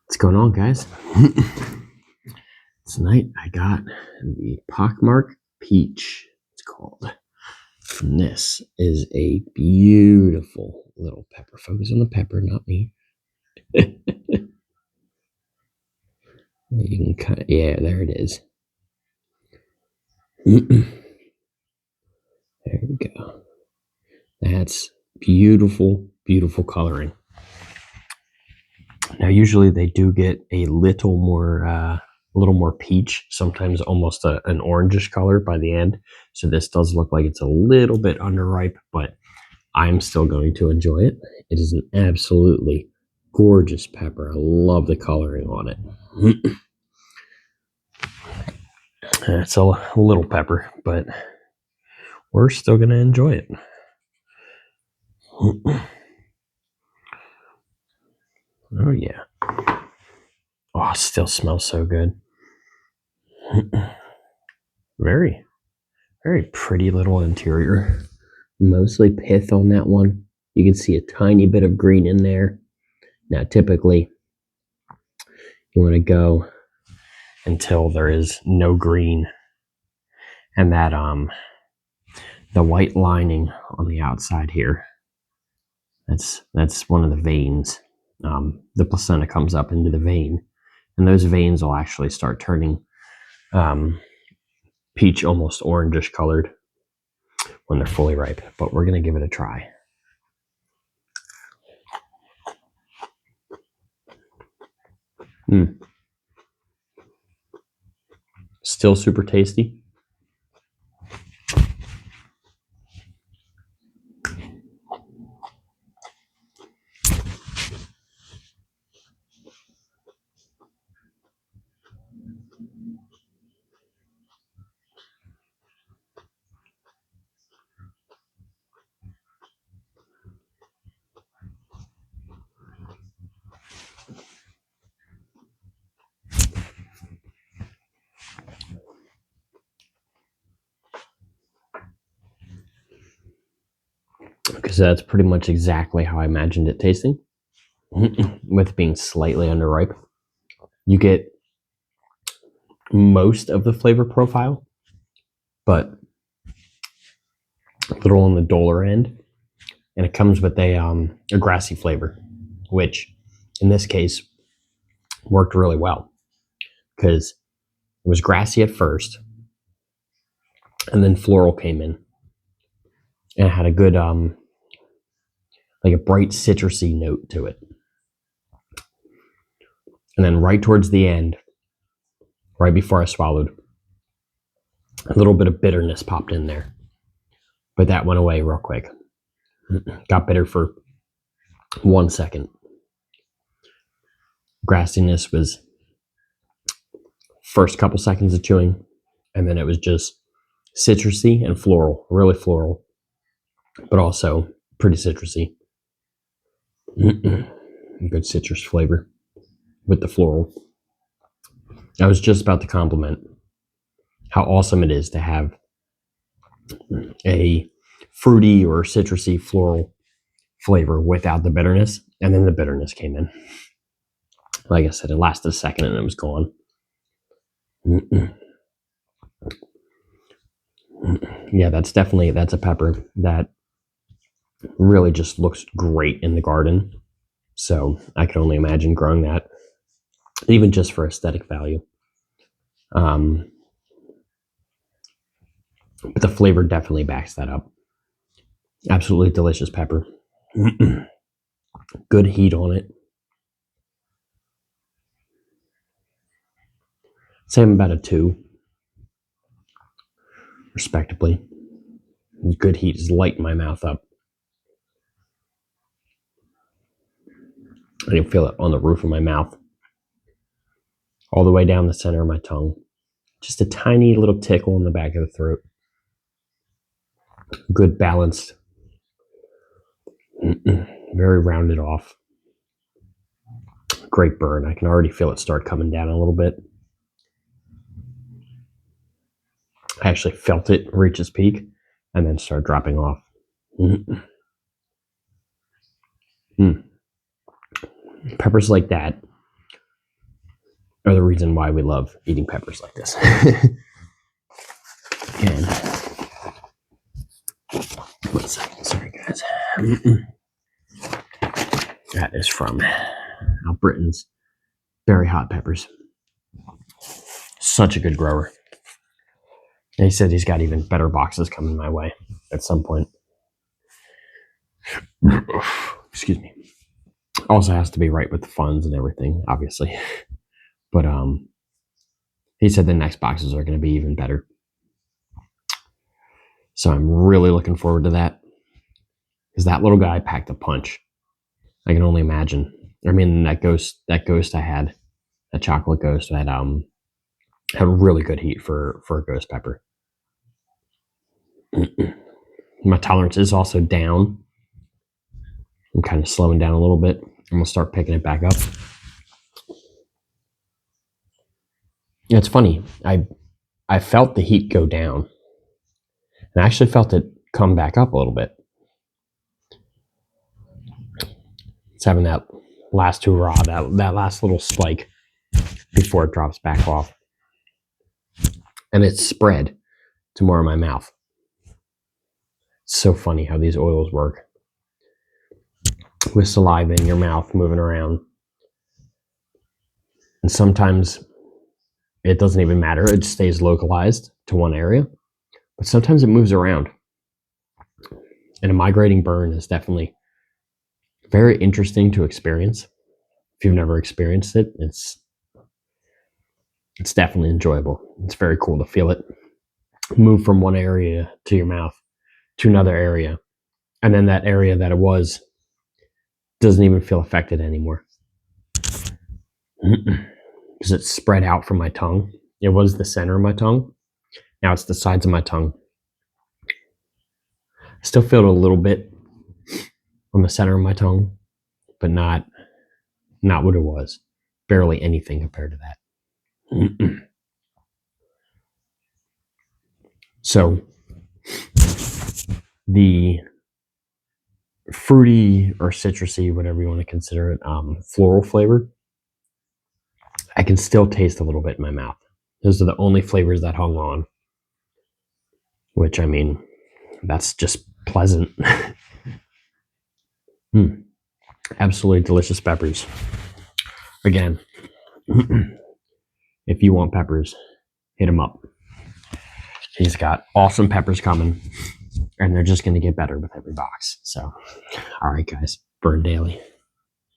What's going on, guys? Tonight I got the Pockmark Peach, it's called. And this is a beautiful little pepper. Focus on the pepper, not me. You can cut, yeah, there it is. There we go. That's beautiful, beautiful coloring. Now, usually they do get a little more peach, sometimes almost an orangish color by the end. So this does look like it's a little bit underripe, but I'm still going to enjoy it. It is an absolutely gorgeous pepper. I love the coloring on it. It's a little pepper, but we're still going to enjoy it. Oh, yeah. Oh, it still smells so good. Very, very pretty little interior. Mostly pith on that one. You can see a tiny bit of green in there. Now, typically, you want to go until there is no green, and that the white lining on the outside here. That's one of the veins. The placenta comes up into the vein, and those veins will actually start turning peach, almost orangish colored when they're fully ripe. But we're gonna give it a try. Still super tasty. Because that's pretty much exactly how I imagined it tasting. With being slightly underripe, you get most of the flavor profile, but a little on the duller end, and it comes with a grassy flavor, which in this case worked really well because it was grassy at first, and then floral came in, and it had a good like a bright citrusy note to it, and then right towards the end, right before I swallowed, a little bit of bitterness popped in there, but that went away real quick. Got bitter for 1 second. Grassiness was first couple seconds of chewing, and then it was just citrusy and floral, really floral, but also pretty citrusy. Good citrus flavor with the floral. I was just about to compliment how awesome it is to have a fruity or citrusy floral flavor without the bitterness, and then the bitterness came in. Like I said, it lasted a second and it was gone. Yeah, that's a pepper that really just looks great in the garden. So I can only imagine growing that, even just for aesthetic value. But the flavor definitely backs that up. Absolutely delicious pepper. Good heat on it. Say I'm about a 2, respectively. Good heat is lighting my mouth up. I can feel it on the roof of my mouth, all the way down the center of my tongue. Just a tiny little tickle in the back of the throat. Good balanced. Very rounded off. Great burn. I can already feel it start coming down a little bit. I actually felt it reach its peak and then start dropping off. Peppers like that are the reason why we love eating peppers like this. And 1 second, sorry guys. That is from Albritton's Very Hot Peppers. Such a good grower. And he said he's got even better boxes coming my way at some point. Excuse me. Also has to be right with the funds and everything, obviously. But he said the next boxes are going to be even better. So I'm really looking forward to that. Because that little guy packed a punch. I can only imagine. I mean, that ghost I had, that chocolate ghost, had really good heat for a ghost pepper. My tolerance is also down. I'm kind of slowing down a little bit. I'm gonna start picking it back up. It's funny. I felt the heat go down, and I actually felt it come back up a little bit. It's having that last hurrah, that last little spike before it drops back off, and it's spread to more of my mouth. It's so funny how these oils work with saliva in your mouth moving around, and sometimes it doesn't even matter. It stays localized to one area, but sometimes it moves around. And a migrating burn is definitely very interesting to experience. If you've never experienced it, it's definitely enjoyable. It's very cool to feel it move from one area to your mouth to another area. And then that area that it was doesn't even feel affected anymore. Because it's spread out from my tongue. It was the center of my tongue. Now it's the sides of my tongue. I still feel it a little bit on the center of my tongue, but not what it was. Barely anything compared to that. So the fruity or citrusy, whatever you want to consider it, floral flavor, I can still taste a little bit in my mouth. Those are the only flavors that hung on, which, I mean, that's just pleasant. Absolutely delicious peppers. Again, if you want peppers, hit him up. He's got awesome peppers coming, and they're just going to get better with every box. So, all right, guys, burn daily.